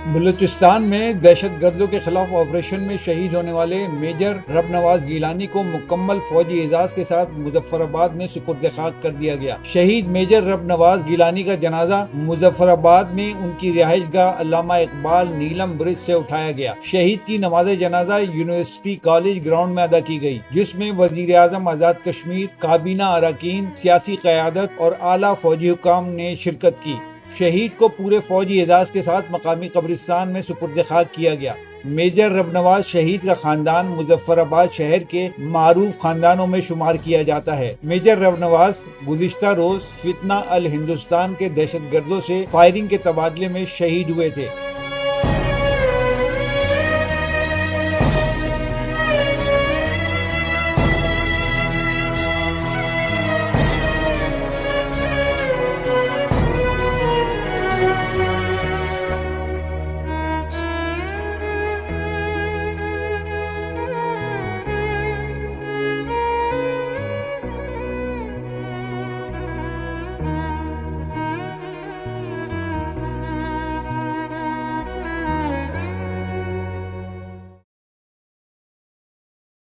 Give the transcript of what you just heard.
बलूचिस्तान में दहशतगर्दों के खिलाफ ऑपरेशन में शहीद होने वाले मेजर रबनवाज गिलानी को मुकम्मल फौजी एजाज के साथ मुजफ्फराबाद में सुपुर्द खाक कर दिया गया। शहीद मेजर रबनवाज गिलानी का जनाजा मुजफ्फराबाद में उनकी रिहाइशगाह अल्लामा इकबाल नीलम ब्रिज से उठाया गया। शहीद की नमाज जनाजा यूनिवर्सिटी कॉलेज ग्राउंड में अदा की गई, जिसमें वजीर आजम आजाद कश्मीर, काबीना अरकान, सियासी क़यादत और आला फौजी हुकाम ने शिरकत की। शहीद को पूरे फौजी एजाज के साथ मकामी कब्रिस्तान में सुपुर्द खाक किया गया। मेजर रबनवाज शहीद का खानदान मुजफ्फराबाद शहर के मारूफ खानदानों में शुमार किया जाता है। मेजर रबनवाज गुज़िश्ता रोज फितना अल हिंदुस्तान के दहशतगर्दों से फायरिंग के तबादले में शहीद हुए थे।